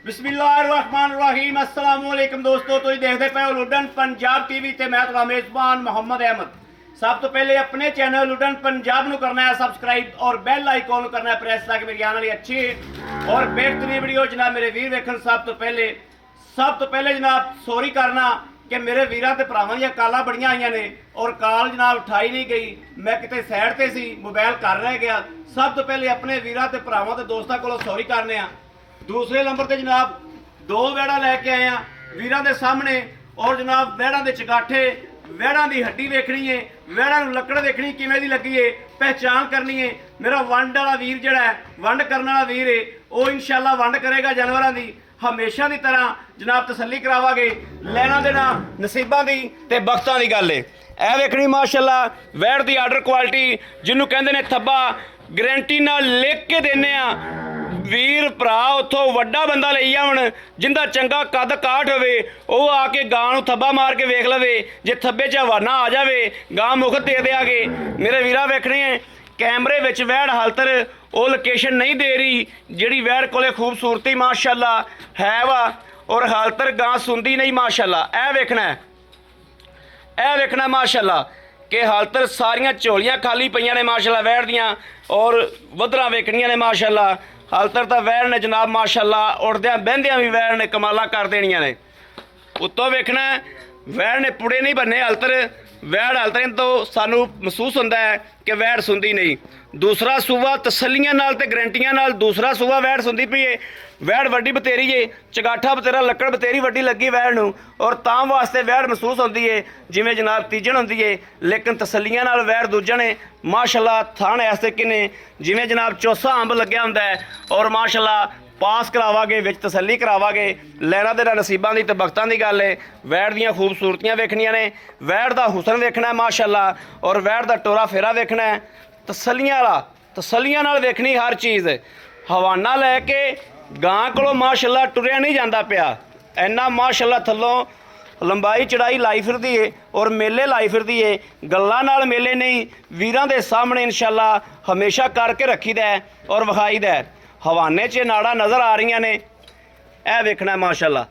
बिस्मिल्लाहिर्रहमानिर्रहीम अस्सलाम वालेकुम दोस्तों, तुम देखते पे हो लुडन पंजाब टीवी ते मैं तुम्हारा मेजबान मोहम्मद अहमद। सब तो पहले अपने चैनल लुडन पंजाब ਨੂੰ करना है सब्सक्राइब और बेल आइकॉन करना है प्रेस ताकि मेरी आने वाली अच्छी और बेहतरीन वीडियो जनाब मेरे वीर वेखन। सब तो पहले जनाब सॉरी करना कि मेरे वीरां ते भरावां दी कालां बड़ियां आईयां ने और काल जनाब उठाई नहीं गई, मैं किते साइड ते सी, मोबाइल कर रह गया। सब तो पहले अपने वीरां ते भरावां ते दोस्तां कोलों सॉरी करने आ। दूसरे नंबर ते जनाब दो वैड़ा लैके आए हैं वीरां दे सामने और जनाब वैड़ां दे चगाठे, वैड़ां दी हड्डी वेखनी है, वैड़ां नूं लकड़ वेखनी किवें दी लगी है, पहचान करनी है। मेरा वंड वाला वीर जिहड़ा है, वंड करने वाला वीर है, वो इंशाअल्लाह वंड करेगा जानवरां दी हमेशा की तरह जनाब तसल्ली करावांगे। लैना देना नसीबां दी ते बख्तां दी गल है। ऐ वेखनी माशाअल्लाह वैड़ दी आर्डर क्वालिटी जिन्हों कहंदे ने थब्बा गारंटी नाल लिख के देने आ। वीर भरा उत्थों वड्डा बंदा लई आउण जिंदा चंगा कद काठ होवे वो आके गां नूं थब्बा मार के वेख लवे, जे थब्बे च हवाना आ जावे गां मुख दे देंगे। मेरे वीरा वेखने कैमरे विच वैड़ हालतर वो लोकेशन नहीं दे रही जिहड़ी वैड़ कोले खूबसूरती माशाअल्लाह है वा और हालतर गां सुनदी नहीं माशाअल्लाह। ऐ वेखना माशाअल्लाह कि हालतर सारियां झोलियां खाली पईयां ने माशाअल्लाह वैड़ दियां और वधरां वेखणियां ने माशाअल्लाह। हालतर तो वैड़ ने जनाब माशाअल्लाह उड़द्या बहंदियां भी वैड़ ने कमाला कर देनियां ने। उत्तों वेखना वैड़ ने पुड़े नहीं बन्ने हालतर वैड़ हालतर तो सानू महसूस होंदा है कि वैड़ सुनदी नहीं। दूसरा सूबा तसल्लियां नाल ते गारंटियां नाल दूसरा सूबा वैड़ सुनदी पई है। वैड़ वड्डी बतेरी है, चगाठा बतेरा लकड़ बतेरी वड्डी लगी वैड़ नूं और तां वास्ते वैड़ महसूस होंदी है जिवें जनाब तीजन होंदी है, लेकिन तसल्लियां नाल वैड़ दूजन है माशाअल्लाह। थान इस तरीके ने जिवें जनाब चौसा अंब लग्या हुंदा है और माशाअल्लाह पास करावांगे विच तसल्ली करावांगे। लैना देना नसीबां दी ते बख्तां दी गल है। वैड़ दियां खूबसूरतियां वेखनियां ने, वैड़ दा हुसन वेखना है माशाअल्लाह और वैड़ दा टोरा फेरा वेखना है। तसल्लियां नाल वेखनी हर चीज़। हवाना लैके गां कोलों माशाअल्लाह टुरिया नहीं जाता पिया, इन्ना माशाअल्लाह थल्लों लंबाई चढ़ाई लाई फिरदी है और मेले लाई फिरदी है। गल्लां नाल मेले नहीं, वीरां दे सामने इंशाअल्लाह हमेशा करके रखीदा है और विखाईदा है। हवाने च नाड़ा नज़र आ रही ने, ऐ वेखना माशाअल्लाह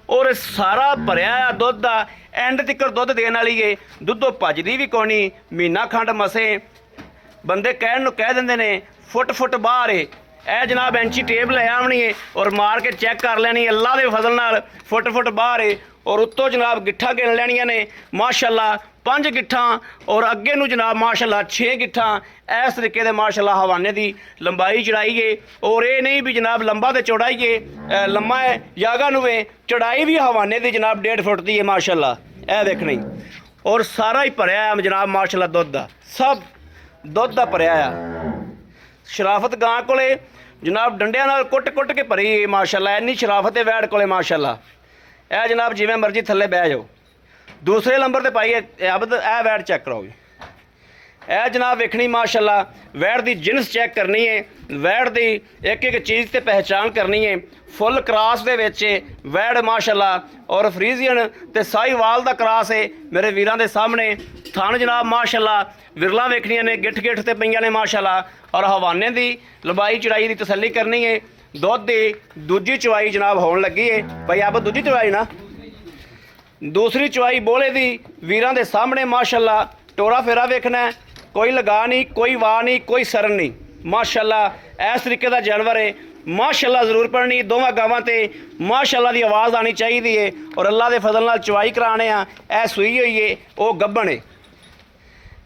और सारा भरिया दुध का एंड तिकर दुध देने वाली है। दुद्धों भजदी भी कोनी, महीना खंड मसे बंदे कहण नूं कह दिंदे ने फुट बाहर है। ए जनाब इंची टेप लै आवनी है और मार के चैक कर लैनी अल्लाह के फजल नाल फुट बाहर है और उत्तों जनाब गिट्ठा गिन लैनियां ने माशाअल्लाह 5 गिट्ठा और अगे नूं जनाब माशाअल्लाह 6 गिट्ठा। इस तरीके दे माशाअल्लाह हवाने की लंबाई चढ़ाई है और ये नहीं भी जनाब लंबा तो चौड़ाई है, लम्मा है यागा नुवे चढ़ाई भी हवाने की जनाब 1.5 फुट की है माशाअल्लाह। ए देखनी और सारा ही भरिया है जनाब माशाअल्लाह दुध का, सब दुध का भरिया आ। शराफत गां कोले जनाब डंडियां नाल कुट के भरी है माशाअल्लाह, इन्नी शराफत है वैड़ कोले माशाअल्लाह। ए जनाब जिवें मर्जी थल्ले बह जाओ। दूसरे नंबर पर पाइए अब ए वैड़ चेक कराओ। ए जनाब वेखनी माशाअल्लाह वैड़ की जिनस चेक करनी है, वैड़ की एक चीज़ से पहचान करनी है। फुल क्रॉस दे विच वैड़ माशाअल्लाह और फ्रीजियन ते साहीवाल दा क्रॉस है मेरे वीरां दे सामने। थान जनाब माशाअल्लाह विरला वेखनियां ने गिठ ते पईयां ने माशाअल्लाह और हवाने की लंबाई चढ़ाई की तसल्ली करनी है। दुध की दूजी चवाई जनाब होने लगी है भाई, अब दूजी चवाई ना दूसरी चवाई बोले दी वीरां दे सामने माशाअल्लाह। टोरा फेरा वेखना है, कोई लगा नहीं, कोई वाह नहीं, कोई सरन नहीं माशाअल्लाह। इस तरीके का जानवर है माशाअल्लाह। ज़रूर पड़नी दोवां गावां ते माशाअल्लाह की आवाज़ आनी चाहिए है और अल्लाह के फजल नाल चवाई कराने आ। ए सूई हुई है वो गब्बन है।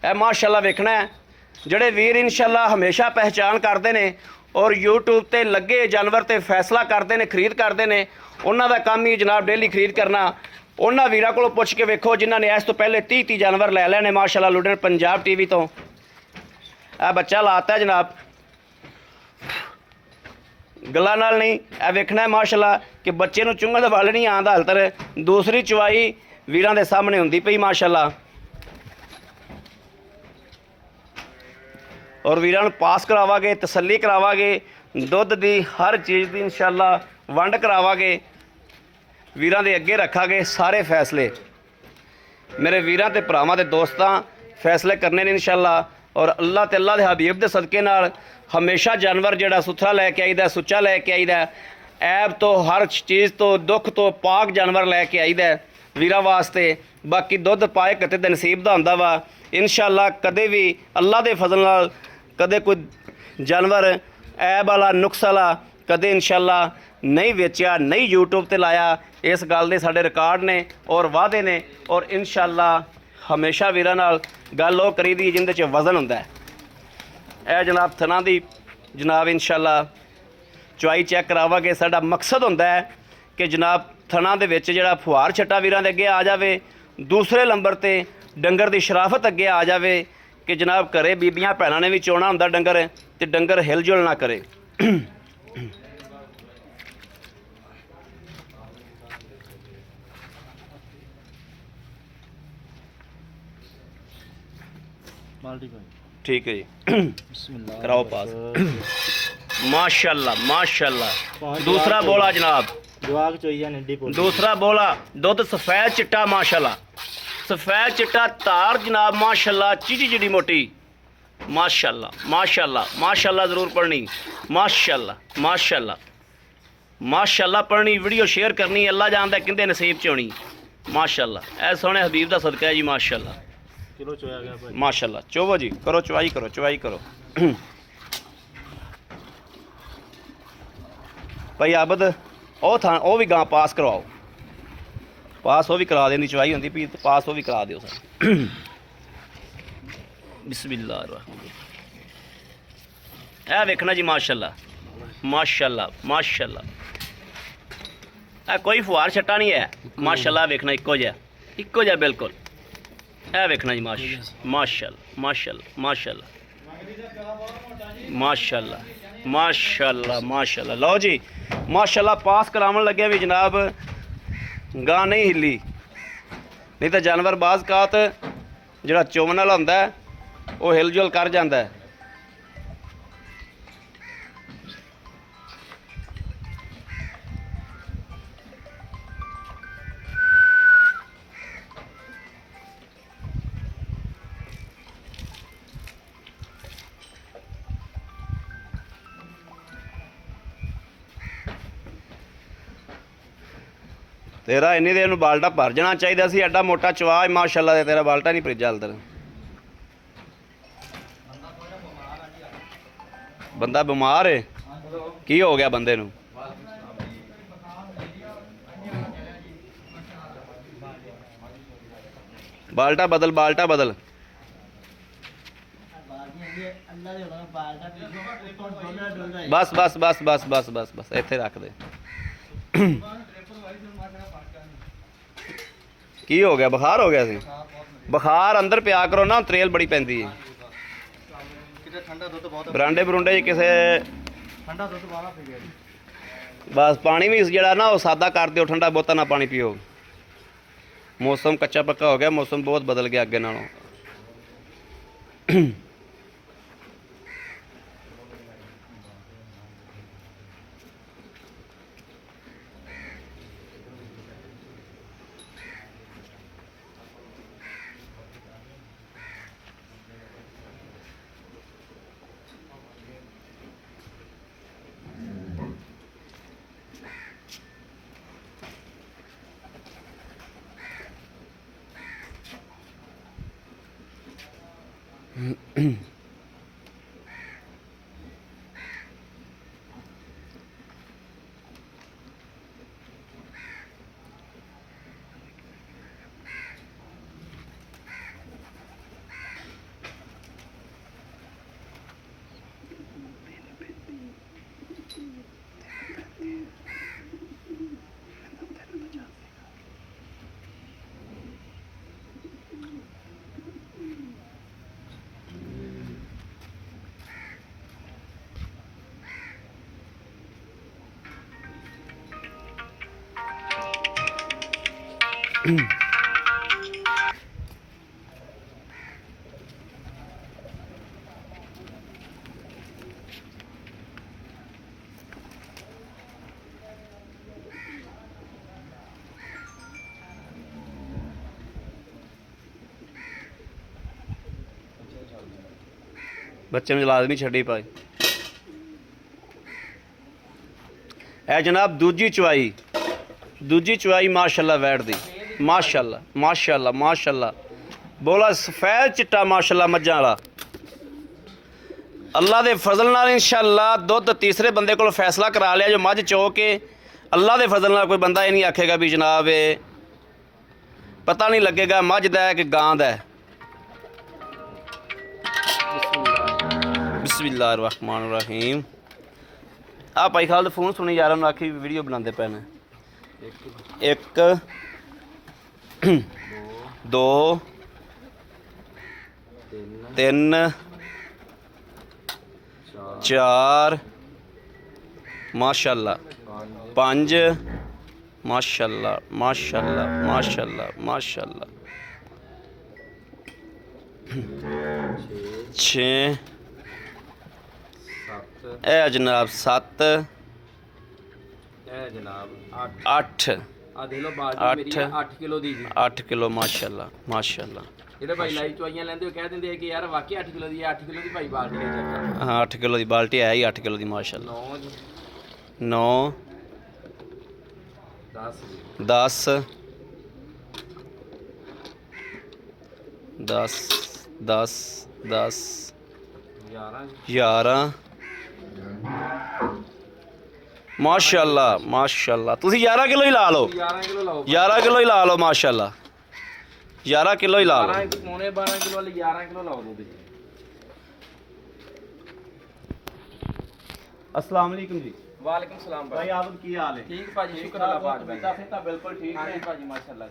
ए माशाअल्लाह वेखना है जिहड़े वीर इंशाअल्लाह हमेशा पहचान करते हैं और यूट्यूब ते लगे जानवर ते फैसला करते हैं, खरीद करते हैं, उन्हां दा काम ही जनाब डेली खरीद करना। उन्हां वीरां कोलों पुछ के वेखो जिन्हां ने इस तो पहले 30 जानवर लै लेने माशाअल्लाह लुडन पंजाब टीवी तो। आ बच्चा लाता है जनाब गल्लां नाल नहीं, ए वेखना है माशाअल्लाह कि बच्चे नूं चुंघा दा वल नहीं आंदा हालतर। दूसरी चवाई वीरां दे सामने हुंदी पई माशाअल्लाह और वीरां नूं पास करावांगे, तसल्ली करावांगे, दुध की हर चीज़ की इंशाअल्लाह वंड करावांगे। वीरां दे अगे रखांगे सारे फैसले। मेरे वीरां ते भरावां ते दोस्तां फैसले करने ने इंशाअल्लाह और अल्लाह ते अल्लाह दे हबीब दे सदके नाल हमेशा जानवर जिहड़ा सुथरा लैके आईदा, सुच्चा लैके आईदा। ऐब तो हर चीज़ तो दुख तो पाक जानवर लैके आईदा वीरां वास्ते। बाकी दुध पाए कते ते नसीब दा हुंदा वा। इंशाअल्लाह कदे भी अल्लाह दे फजल नाल कदे कोई जानवर ऐब वाला नुक्स वाला कदे इंशाअल्लाह नहीं वेचिया, नहीं यूट्यूब ते लाया। इस गल दे साडे रिकॉर्ड ने और वादे ने और इंशाअल्लाह हमेशा वीरां नाल गल वो करी दी जिंदे च वजन हुंदा है। ए जनाब थना दी जनाब इंशाअल्लाह चवाई चैक करावांगे। साडा मकसद हुंदा है कि जनाब थना दे विच जिहड़ा फुहार छट्टा वीरां दे अगे आ जावे। दूसरे नंबर ते डंगर दी शराफत अगे आ जावे कि जनाब घरे बीबियां भैणां ने भी चोना हुंदा डंगर ते डंगर हिल जुल ना करे। ठीक है जी कराओ पास। माशाल्लाह माशाल्लाह। दूसरा बोला जनाब दूसरा बोला दुध सफेद चिट्टा माशाल्लाह, सफेद चिट्टा तार जनाब माशाल्लाह, चीजी जिडी मोटी माशाल्लाह माशाल्लाह माशाल्लाह। ज़रूर पढ़नी माशाल्लाह माशाल्लाह माशाल्लाह पढ़नी, वीडियो शेयर करनी। अल्लाह जानदा किंदे नसीब च होनी माशाल्लाह। ऐ सोहने हबीब दा सदका है जी माशाल्लाह। किलो चोया गया भाई माशाल्लाह। चोवो जी करो चवाई करो चवाई करो। भाई आबद ओ था ओ भी गां पास करवाओ, पास वो भी करा देनी चवाई होंदी भी पास वो भी करा दियो सर। बिस्मिल्लाह ए वेखना जी माशाल्लाह माशाल्लाह माशाल्लाह। ए कोई फुहार छट्टा नहीं है माशाल्लाह। वेखना इक्को जिहा बिल्कुल। ए वेखना जी माशाल्लाह माशाल्लाह माशाल्लाह माशाल्लाह माशाल्लाह माशाल्लाह। लो जी माशाल्लाह पास करावन लगे भी जनाब गां नहीं हिली, नहीं तो जानवर बाज़ कात जिहड़ा चोवन वाला हुंदा है वो हिल जुल कर जांदा है। तेरा इन्नी देर में बाल्टा भर जाना चाहिए सी। एडा मोटा चवा माशाल्लाह तेरा बाल्टा नहीं भरिजा हाल तक। बंदा बीमार है की हो गया बंदे नूं? बाल्टा बदल बाल्टा बदल। बस बस बस बस बस बस बस इत्थे रख दे। की हो गया? बुखार हो गया सी? बुखार अंदर पिया करो ना, त्रेल बड़ी पैंदी है। बरांडे बरुंडे किसे बस पानी भी जड़ा ना वो सादा कर दियो, ठंडा बहुता ना पानी पियो। मौसम कच्चा पक्का हो गया, मौसम बहुत बदल गया अगे नालों। बच्चे में लाजमी छड़ी पाए। ਇਹ ਜਨਾਬ ਦੂਜੀ ਚੁਆਈ ਮਾਸ਼ਾਅੱਲਾ ਵੈੜ ਦੀ ਮਾਸ਼ਾਅੱਲਾ ਮਾਸ਼ਾਅੱਲਾ ਮਾਸ਼ਾਅੱਲਾ ਬੋਲਾ ਸਫੈਦ ਚਿੱਟਾ ਮਾਸ਼ਾਅੱਲਾ ਮੱਝਾਂ ਵਾਲਾ ਅੱਲਾ ਦੇ ਫਜ਼ਲ ਨਾਲ ਇਨਸ਼ਾਅੱਲਾ ਦੁੱਧ ਤੀਸਰੇ ਬੰਦੇ ਕੋਲ ਫੈਸਲਾ ਕਰਾ ਲਿਆ ਜੋ ਮੱਝ ਚੋ ਕੇ ਅੱਲਾ ਦੇ ਫਜ਼ਲ ਨਾਲ ਕੋਈ ਬੰਦਾ ਇਹ ਨਹੀਂ ਆਖੇਗਾ ਵੀ ਜਨਾਬ ਇਹ ਪਤਾ ਨਹੀਂ ਲੱਗੇਗਾ ਮੱਝ ਦਾ ਹੈ ਕਿ ਗਾਂ ਦਾ ਹੈ। ਬਿਸਮਿਲ੍ਲਾਹਿਰਰਹਿਮਾਨਿਰਰਹੀਮ। ਆ ਭਾਈ ਖਾਲਦ ਫੋਨ ਸੁਣੀ ਯਾਰਾਂ ਨੂੰ ਆਖੀ ਵੀਡੀਓ ਬਣਾਉਂਦੇ ਪਏ ਨੇ। 1 2 3 4 ਮਾਸ਼ਾਅੱਲਾ 5 ਮਾਸ਼ਾਅੱਲਾ ਮਾਸ਼ਾਅੱਲਾ ਮਾਸ਼ਾਅੱਲਾ ਮਾਸ਼ਾਅੱਲਾ 6 ਇਹ ਜਨਾਬ 7 ਇਹ ਜਨਾਬ 8 ਆ ਦੇ ਲੋ ਬਾਜੀ ਮੇਰੀ 8 ਕਿਲੋ ਦੀ ਜੀ 8 ਕਿਲੋ ਮਾਸ਼ਾਅੱਲਾ ਮਾਸ਼ਾਅੱਲਾ। ਜਿਹੜੇ ਭਾਈ ਲਾਈਵ ਚਵਾਈਆਂ ਲੈਂਦੇ ਉਹ ਕਹਿ ਦਿੰਦੇ ਆ ਕਿ ਯਾਰ ਵਾਕਈ 8 ਕਿਲੋ ਦੀ ਹੈ 8 ਕਿਲੋ ਦੀ ਭਾਈ ਬਾਲਟੀ ਹੈ ਚੱਕਰ। ਹਾਂ 8 ਕਿਲੋ ਦੀ ਬਾਲਟੀ ਹੈ ਹੀ 8 ਕਿਲੋ ਦੀ ਮਾਸ਼ਾਅੱਲਾ। 9 ਜੀ 9 10 10 10 10 11 11 ਮਾਸ਼ਾਅੱਲਾ ਮਾਸ਼ਾਅੱਲਾ। ਤੁਸੀਂ 11 ਕਿਲੋ ਹੀ ਲਾ ਲਓ 11 ਕਿਲੋ ਲਾਓ 11 ਕਿਲੋ ਹੀ ਲਾ ਲਓ ਮਾਸ਼ਾਅੱਲਾ 11 ਕਿਲੋ ਹੀ ਲਾ ਲਓ। 12 ਪੌਣੇ 12 ਕਿਲੋ ਵਾਲੀ 11 ਕਿਲੋ ਲਾਓ ਦੋ ਤੁਸੀਂ। अस्सलाम वालेकुम जी। वालेकुम सलाम भाई आबद की हाल है? ठीक भाजी शुक्र अल्लाह पाक दा। ਤਾਂ ਬਿਲਕੁਲ ਠੀਕ हाँ ਹੈ जी भाजी माशाल्लाह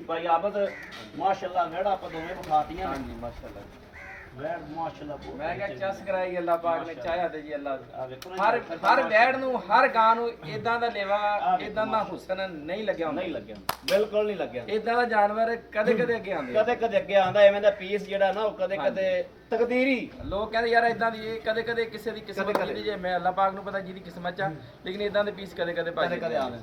ਭਾਈ ਆਬਦ ਮਾਸ਼ਾਅੱਲਾ ਮੇੜਾ ਆਪਾਂ ਦੋਵੇਂ ਵਿਖਾਤੀਆਂ हाँ जी माशाल्लाह। ਵੈੜ ਮਾਸ਼ਾਅੱਲਾ ਬਹੁਤ ਮੈਂ ਕਿਹਾ ਚਸ ਕਰਾਈ ਅੱਲਾਹ ਪਾਕ ਨੇ ਚਾਹਿਆ ਤੇ ਜੀ ਅੱਲਾਹ ਆ ਵੇਖੋ ਨਾ ਹਰ ਬੈੜ ਨੂੰ ਹਰ ਗਾਂ ਨੂੰ ਇਦਾਂ ਦਾ ਲੇਵਾ ਇਦਾਂ ਦਾ ਹੁਸਨ ਨਹੀਂ ਲੱਗਿਆ ਹੁੰਦਾ। ਨਹੀਂ ਲੱਗਿਆ ਬਿਲਕੁਲ ਨਹੀਂ ਲੱਗਿਆ ਇਦਾਂ ਦਾ ਜਾਨਵਰ ਕਦੇ ਕਦੇ ਅੱਗੇ ਆਉਂਦੇ ਆ। ਕਦੇ ਕਦੇ ਅੱਗੇ ਆਂਦਾ ਐਵੇਂ ਦਾ ਪੀਸ ਜਿਹੜਾ ਨਾ ਉਹ ਕਦੇ ਕਦੇ ਤਕਦੀਰੀ ਲੋਕ ਕਹਿੰਦੇ ਯਾਰ ਇਦਾਂ ਦੀ ਇਹ ਕਦੇ ਕਦੇ ਕਿਸੇ ਦੀ ਕਿਸਮਤ ਹੁੰਦੀ ਜੇ ਮੈਂ ਅੱਲਾਹ ਪਾਕ ਨੂੰ ਪਤਾ ਜਿਹਦੀ ਕਿਸਮਤ ਚ ਆ, ਲੇਕਿਨ ਇਦਾਂ ਦੇ ਪੀਸ ਕਦੇ ਕਦੇ ਭਾਜੀ ਕਦੇ ਆਉਂਦੇ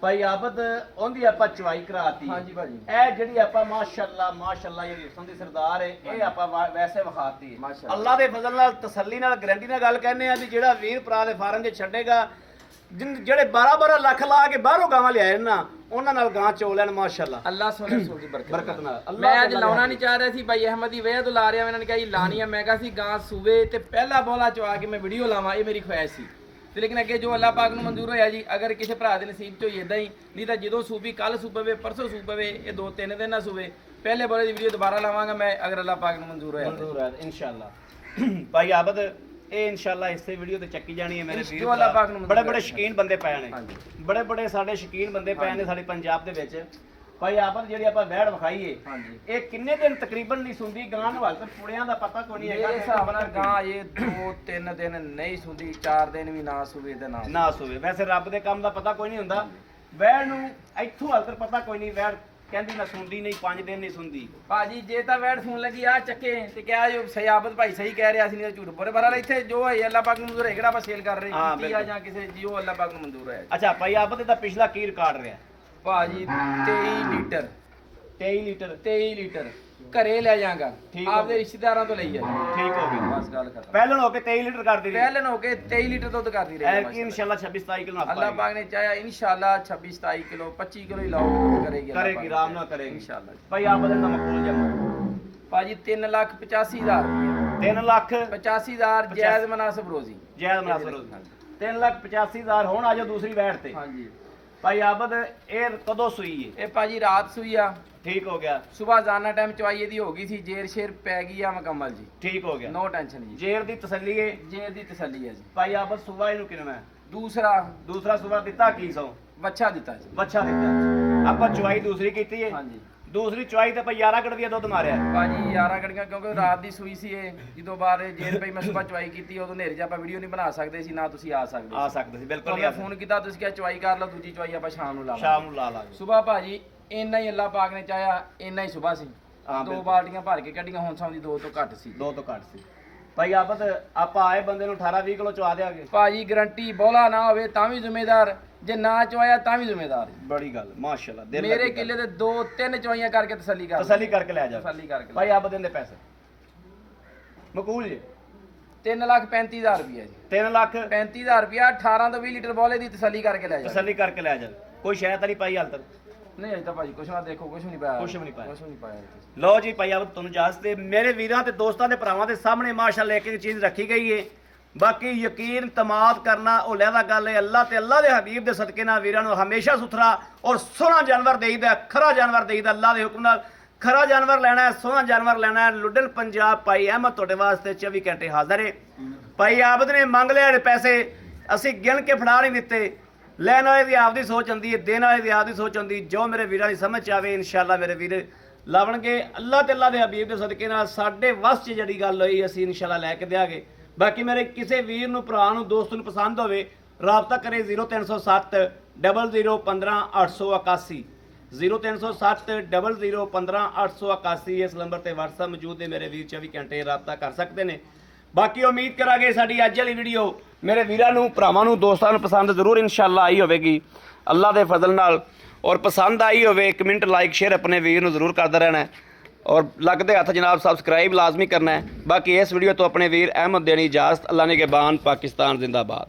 ਭਾਈ ਆਬਦ ਉਹਦੀ ਆਪਾਂ ਚਵਾਈ ਕਰਾਤੀ। ਹਾਂਜੀ ਭਾਜੀ ਇਹ ਜਿਹੜੀ ਆਪਾਂ ਮਾਸ਼ਾਅੱਲਾ ਮਾਸ਼ਾਅੱਲਾ ਜਿਹੜੀ ਹੁਸਨ ਦੀ ਸਰਦਾਰ ਹੈ ਇਹ ਆਪਾਂ ਵੈਸੇ ਵਿਖਾਤੀ ਹੈ। ਮਾਸ਼ਾਅੱਲਾ। ਅੱਲਾ ਦੇ ਫਜ਼ਲ ਨਾਲ ਤਸੱਲੀ ਨਾਲ ਗਰੰਟੀ ਨਾਲ ਗੱਲ ਕਹਿੰਦੇ ਆ ਵੀ ਜਿਹੜਾ ਵੀਰ ਭਰਾ ਦੇ ਫਾਰਮ 'ਚ ਛੱਡੇਗਾ ਜਿਹੜੇ 12 ਲੱਖ ਲਾ ਕੇ ਬਾਹਰੋਂ ਗਾਵਾਂ ਲਿਆਏ ਨਾ ਉਹਨਾਂ ਨਾਲ ਗਾਂ ਚੋ ਲੈਣ ਮਾਸ਼ਾਅੱਲਾ ਅੱਲਾਹ ਸੋਨੇ ਸੂਲ ਦੀ ਬਰਕਤ ਨਾਲ। ਮੈਂ ਅੱਜ ਲਾਉਣਾ ਨਹੀਂ ਚਾਹ ਰਿਹਾ ਸੀ ਭਾਈ ਅਹਿਮਦ ਦੀ ਵਜ੍ਹਾ ਤੋਂ ਲਾ ਰਿਹਾ। ਇਹਨਾਂ ਨੇ ਕਿਹਾ ਜੀ ਲਾਣੀ ਆ। ਮੈਂ ਕਿਹਾ ਸੀ ਗਾਂ ਸੂਵੇ ਤੇ ਪਹਿਲਾ ਬੋਲਾ ਚਵਾ ਕੇ ਮੈਂ ਵੀਡੀਓ ਲਾਵਾਂ, ਇਹ ਮੇਰੀ ਖੁਆਇਸ਼ ਸੀ ਤੇ ਲੇਕਿਨ ਅੱਗੇ ਜੋ ਅੱਲਾਹ ਪਾਕ ਨੂੰ ਮਨਜ਼ੂਰ ਹੋਇਆ ਜੀ। ਅਗਰ ਕਿਸੇ ਭਰਾ ਦੇ ਨਸੀਬ 'ਚ ਹੋਈ ਇਦਾਂ ਹੀ, ਨਹੀਂ ਤਾਂ ਜਦੋਂ ਸੂਬੀ ਕੱਲ ਸੂ ਪਵੇ ਪਰਸੋਂ ਸੂ ਪਵੇ ਇਹ 2-3 ਦਿਨ ਨਾ ਸੂਵੇ ਪਹਿਲੇ ਬੋਲੇ ਦੀ ਵੀਡੀਓ ਦੁਬਾਰਾ ਲਾਵਾਂਗਾ ਮੈਂ ਅਗਰ ਅੱਲਾਹ ਪਾਕ ਨੂੰ ਮਨਜ਼ੂਰ ਹੋਇਆ ਇਨਸ਼ਾਅੱਲਾ। ਭਾਈ ਆਬਦ ਇਹ ਇਨਸ਼ਾਅੱਲਾ ਇਸੇ ਵੀਡੀਓ ਤੇ ਚੱਕੀ ਜਾਣੀ ਹੈ ਮੇਰੇ ਵੀਰ। ਜੋ ਅੱਲਾਹ ਪਾਕ ਨੂੰ ਬੜੇ ਸ਼ੌਕੀਨ ਬੰਦੇ ਪਏ ਨੇ, ਹਾਂਜੀ। ਬੜੇ ਸਾਡੇ ਸ਼ੌਕੀਨ ਬੰਦੇ ਪਏ ਨੇ ਸਾਡੇ ਪੰਜਾਬ ਦੇ ਵਿੱਚ। ਭਾਈ ਆਬਦ ਜਿਹੜੀ ਆਪਾਂ ਵੈੜ ਵਿਖਾਈਏ ਹਾਂਜੀ ਇਹ ਕਿੰਨੇ ਦਿਨ ਤਕਰੀਬਨ ਨਹੀਂ ਸੁੰਦੀ ਗਾਂ ਨੂੰ? ਹਾਲ ਤੱਕ ਪੁੜਿਆਂ ਦਾ ਪਤਾ ਕੋਈ ਨਹੀਂ ਹੈਗਾ। ਮੇਰੇ ਹਿਸਾਬ ਨਾਲ ਗਾਂ ਇਹ 2-3 ਦਿਨ ਨਹੀਂ ਸੁੰਦੀ, 4 ਦਿਨ ਵੀ ਨਾ ਸੁਵੇ ਤੇ ਨਾ ਸੁਵੇ। ਵੈਸੇ ਰੱਬ ਦੇ ਕੰਮ ਦਾ ਪਤਾ ਕੋਈ ਨਹੀਂ ਹੁੰਦਾ। ਵੈੜ ਨੂੰ ਇੱਥੋਂ ਹਾਲ ਤੱਕ ਪਤਾ ਕੋਈ ਨਹੀਂ। ਵੈੜ ਕਹਿੰਦੀ ਨਾ ਸੁਣਦੀ ਨਹੀਂ, 5 ਦਿਨ ਨਹੀਂ ਸੁਣਦੀ। ਭਾਜੀ ਜੇ ਤਾਂ ਵੈੜ ਸੁਣ ਲੱਗੀ ਆ ਚੱਕੇ ਤੇ ਕਿਹਾ ਜੋ ਸਯਾਬਤ ਭਾਈ ਸਹੀ ਕਹਿ ਰਿਹਾ ਸੀ, ਨਹੀਂ ਤਾਂ ਝੂਠ ਬੋਲੇ। ਬਹਰਾਲ ਇੱਥੇ ਜੋ ਹੈ ਅੱਲਾਹ ਪਾਕ ਨੂੰ ਮਨਜ਼ੂਰ ਹੈ, ਕਿਹੜਾ ਆਪਾਂ ਸੇਲ ਕਰ ਰਹੇ ਹਾਂ, ਕੀਤੀ ਆ ਜਾਂ ਕਿਸੇ ਜੋ ਅੱਲਾਹ ਪਾਕ ਨੂੰ ਮਨਜ਼ੂਰ ਹੈ। ਅੱਛਾ ਭਾਈ ਆਬਦ ਦਾ ਪਿਛਲਾ ਕੀ ਰਿਕਾਰਡ ਰਿਹਾ? ਭਾਜੀ 23 ਲੀਟਰ 23 ਲੀਟਰ ਘਰੇ ਲੈ ਜਾਗਾ ਠੀਕ ਆਪਦੇ ਰਿਸ਼ਤੇਦਾਰਾਂ ਤੋਂ ਲਈ ਆ ਠੀਕ ਹੋ ਗਿਆ। ਬਸ ਗੱਲ ਖਤਮ। ਪਹਿਲਾਂ ਹੋ ਕੇ 23 ਲੀਟਰ ਕਰਦੀ ਰਹੀ। ਪਹਿਲਨ ਹੋ ਕੇ 23 ਲੀਟਰ ਦੁੱਧ ਕਰਦੀ ਰਹੀ ਐਰ ਕੀ ਇਨਸ਼ਾਅੱਲਾ 26-27 ਕਿਲੋ ਆਪਾਂ ਅੱਲਾਹ ਪਾਕ ਨੇ ਚਾਹਿਆ ਇਨਸ਼ਾਅੱਲਾ 26-27 ਕਿਲੋ 25 ਕਿਲੋ ਹੀ ਲਾਓਗੇ ਦੁੱਧ ਕਰੇਗੀ ਕਰੇਗੀ, ਆਰਾਮ ਨਾਲ ਕਰੇਗੀ ਇਨਸ਼ਾਅੱਲਾ। ਭਾਈ ਆਬਦ ਦਾ ਮਕਬੂਲ ਜਮਾ ਭਾਜੀ 3,85,000 3 ਲੱਖ 85,000 ਜਾਇਜ਼ ਮਨਾਸਬ ਰੋਜ਼ੀ ਜੈਦ ਮਨਾਸਰ 3,85,000 ਹੁਣ ਆ ਜਾਓ ਦੂਸਰੀ ਵੈਟ ਤੇ। ਹਾਂਜੀ ਭਾਈ ਆਬਦ ਇਹ ਕਦੋਂ ਸੂਈ ਹੈ? ਇਹ ਭਾਜੀ ਰਾਤ ਸੂਈ ਆ, ਠੀਕ ਹੋ ਗਿਆ। ਸਵੇਰ ਜਾਣਾ ਟਾਈਮ ਚਵਾਈ ਇਹਦੀ ਹੋ ਗਈ ਸੀ, ਜੇਰ ਸ਼ੇਰ ਪੈ ਗਈ ਆ ਮੁਕੰਮਲ ਜੀ, ਠੀਕ ਹੋ ਗਿਆ। ਨੋ ਟੈਨਸ਼ਨ ਜੀ। ਜੇਰ ਦੀ ਤਸੱਲੀ ਹੈ। ਜੇਰ ਦੀ ਤਸੱਲੀ ਹੈ ਜੀ। ਭਾਈ ਆਬਦ ਸੁਬਾ ਇਹਨੂੰ ਕਿੰਨਾ ਹੈ? ਦੂਸਰਾ ਸੁਬਾ ਦਿੱਤਾ ਕੀ ਸੌ ਵੱਛਾ ਦਿੱਤਾ ਜੀ। ਬੱਚਾ ਦਿੱਤਾ। ਆਪਾਂ ਚੁਆਈ ਦੂਸਰੀ ਕੀਤੀ ਹੈ। ਹਾਂਜੀ ਦੂਸਰੀ ਚੁਆਈ ਤੇ ਭਾਈ 11 ਕੜਵੀਆ ਦੁੱਧ ਮਾਰਿਆ। ਭਾਜੀ 11 ਕੜੀਆਂ ਕਿਉਂਕਿ ਰਾਤ ਦੀ ਸੂਈ ਸੀ ਇਹ। ਜਦੋਂ ਬਾਅਦ ਜੇਰ ਪਈ ਮੈਂ ਸਵੇਰ ਚਵਾਈ ਕੀਤੀ ਉਦੋਂ ਹਨੇਰੇ 'ਚ ਆਪਾਂ ਵੀਡੀਓ ਨਹੀਂ ਬਣਾ ਸਕਦੇ ਸੀ, ਨਾ ਤੁਸੀਂ ਆ ਸਕਦੇ ਸੀ ਬਿਲਕੁਲ ਮੈਂ ਨਹੀਂ। ਫੋਨ ਕੀਤਾ, ਤੁਸੀਂ ਕਿਹਾ ਚਵਾਈ ਕਰ ਲਓ, ਦੂਜੀ ਚਵਾਈ ਆਪਾਂ ਸ਼ਾਮ ਨੂੰ ਲਾਵਾਂਗੇ। ਸ਼ਾਮ ਨੂੰ ਲਾ ਲਾਂਗੇ। ਸਵੇਰ ਭਾਜੀ ਇੰਨਾ ਹੀ ਅੱਲਾਹ ਪਾਕ ਨੇ ਚਾਹਿਆ ਇੰਨਾ ਹੀ ਸਵੇਰ ਸੀ। ਹਾਂ, 2 ਬਿਲਕੁਲ। ਬਾਲਟੀਆਂ ਭਰ ਕੇ ਕੱਢੀਆਂ, ਹੁਣ ਸਮਝੀ 2 ਤੋਂ ਘੱਟ ਸੀ। 2 ਤੋਂ ਘੱਟ ਸੀ। ਭਾਈ ਆਬਦ ਆਪਾਂ ਆਏ ਬੰਦੇ ਨੂੰ 18-20 ਕਿਲੋ ਚਵਾ ਦਿਆਂਗੇ। ਭਾਜੀ ਗਰੰਟੀ ਬੋਲਾ ਨਾ ਹੋਵੇ ਤਾਂ ਵੀ ਜ਼ਿੰਮੇਦਾਰ, ਜੇ ਨਾ ਚਵਾਇਆ ਤਾਂ ਵੀ ਜ਼ਿੰਮੇਦਾਰ। ਬੜੀ ਗੱਲ ਮਾਸ਼ਾਅੱਲਾ। ਮੇਰੇ ਕਿੱਲੇ ਦੇ 2-3 ਚਵਾਈਆਂ ਕਰਕੇ ਤਸੱਲੀ ਕਰ ਤਸੱਲੀ ਕਰਕੇ ਲੈ ਜਾ। ਤਸੱਲੀ ਕਰਕੇ ਭਾਈ ਆਬਦ ਦੇ ਪੈਸੇ ਮਕਬੂਲ ਜੀ। 3,35,000 ਰੁਪਏ ਜੀ 3 ਲੱਖ 35,000 ਰੁਪਿਆ 18 ਤੋਂ 20 ਲੀਟਰ ਬੋਲੇ ਦੀ ਤਸੱਲੀ ਕਰਕੇ ਲੈ ਜਾ ਤਸੱਲੀ ਕਰਕੇ ਲੈ ਜਾ। ਕੋਈ ਸ਼ਾਇਦ ਤਾਂ ਨਹੀਂ ਪਾਈ ਹਾਲ ਤੱਕ? ਨਹੀਂ ਅਜੇ ਤਾਂ ਭਾਜੀ ਕੁਛ ਨਾ ਦੇਖੋ ਕੁਛ ਨਹੀਂ ਪਾਇਆ ਕੁਛ ਵੀ ਨਹੀਂ ਪਾਇਆ। ਕੁਛ ਨਹੀਂ ਪਾਇਆ ਤੁਸੀਂ। ਲਓ ਜੀ ਭਾਈ ਆਪ ਤੁਹਾਨੂੰ ਇਜਾਜ਼ਤ ਤੇ ਮੇਰੇ ਵੀਰਾਂ ਤੇ ਦੋਸਤਾਂ ਦੇ ਭਰਾਵਾਂ ਦੇ ਸਾਹਮਣੇ ਮਾਸ਼ਾਅੱਲਾ ਇੱਕ ਚੀਜ਼ ਰੱਖੀ ਗਈ ਏ। ਬਾਕੀ ਯਕੀਨ ਤਮਾਦ ਕਰਨਾ ਉਹ ਲਹਿਦਾ ਗੱਲ ਹੈ ਅੱਲਾਹ ਤੇ ਅੱਲਾਹ ਦੇ ਹਬੀਬ ਦੇ ਸਦਕੇ ਨਾਲ ਵੀਰਾਂ ਨੂੰ ਹਮੇਸ਼ਾ ਸੁਥਰਾ ਔਰ ਸੋਹਣਾ ਜਾਨਵਰ ਦੇਈਦਾ, ਖਰਾ ਜਾਨਵਰ ਦੇਈਦਾ। ਅੱਲਾਹ ਦੇ ਹੁਕਮ ਨਾਲ ਖਰਾ ਜਾਨਵਰ ਲੈਣਾ ਹੈ, ਸੋਹਣਾ ਜਾਨਵਰ ਲੈਣਾ ਹੈ। ਲੁੱਡਨ ਪੰਜਾਬ ਭਾਈ ਅਹਿਮਦ ਤੁਹਾਡੇ ਵਾਸਤੇ 24 ਘੰਟੇ ਹਾਜ਼ਰ ਹੈ। ਭਾਈ ਆਬਦ ਨੇ ਮੰਗ ਲਿਆ ਪੈਸੇ, ਅਸੀਂ ਗਿਣ ਕੇ ਫੜਾ ਨਹੀਂ ਦਿੱਤੇ। ਲੈਣ ਵਾਲੇ ਦੀ ਆਪਦੀ ਸੋਚ ਹੁੰਦੀ ਹੈ, ਦੇਣ ਵਾਲੇ ਦੀ ਆਪਦੀ ਸੋਚ ਹੁੰਦੀ। ਜੋ ਮੇਰੇ ਵੀਰਾਂ ਦੀ ਸਮਝ ਚ ਆਵੇ ਇਨਸ਼ਾਅੱਲਾ ਮੇਰੇ ਵੀਰ ਲਾਵਣਗੇ। ਅੱਲਾਹ ਤੇ ਅੱਲਾਹ ਦੇ ਹਬੀਬ ਦੇ ਸਦਕੇ ਨਾਲ ਸਾਡੇ ਵੱਸ 'ਚ ਜਿਹੜੀ ਗੱਲ ਹੋਈ ਅਸੀਂ ਇਨਸ਼ਾਅੱਲਾ ਲੈ ਕੇ ਦਿਆਂਗੇ। ਬਾਕੀ ਮੇਰੇ ਕਿਸੇ ਵੀਰ ਨੂੰ, ਭਰਾ ਨੂੰ, ਦੋਸਤ ਨੂੰ ਪਸੰਦ ਹੋਵੇ ਰਾਬਤਾ ਕਰੇ 0307 00 15 881 0307 00 15 881। ਇਸ ਨੰਬਰ ਤੇ WhatsApp ਮੌਜੂਦ ਹੈ। ਮੇਰੇ ਵੀਰ 24 ਘੰਟੇ ਰਾਬਤਾ ਕਰ ਸਕਦੇ ਨੇ। ਬਾਕੀ ਉਮੀਦ ਕਰਾਂਗੇ ਸਾਡੀ ਅੱਜ ਵਾਲੀ ਵੀਡੀਓ ਮੇਰੇ ਵੀਰਾਂ ਨੂੰ, ਭਰਾਵਾਂ ਨੂੰ, ਦੋਸਤਾਂ ਨੂੰ ਪਸੰਦ ਜ਼ਰੂਰ ਇਨਸ਼ਾਅੱਲਾ ਆਈ ਹੋਵੇਗੀ ਅੱਲਾਹ ਦੇ ਫਜ਼ਲ ਨਾਲ। ਔਰ ਪਸੰਦ ਆਈ ਹੋਵੇ ਕਮੈਂਟ, ਲਾਈਕ, ਸ਼ੇਅਰ ਆਪਣੇ ਵੀਰ ਨੂੰ ਜ਼ਰੂਰ ਕਰਦਾ ਰਹਿਣਾ ਹੈ। ਔਰ ਲੱਗਦੇ ਹੱਥ ਜਨਾਬ ਸਬਸਕ੍ਰਾਈਬ ਲਾਜ਼ਮੀ ਕਰਨਾ ਹੈ। ਬਾਕੀ ਇਸ ਵੀਡੀਓ ਤੋਂ ਆਪਣੇ ਵੀਰ ਅਹਿਮਦ ਦੇਣੀ ਇਜਾਜ਼ਤ। ਅੱਲਾਹ ਨੇ ਨਿਗਹਿਬਾਨ। ਪਾਕਿਸਤਾਨ ਜ਼ਿੰਦਾਬਾਦ।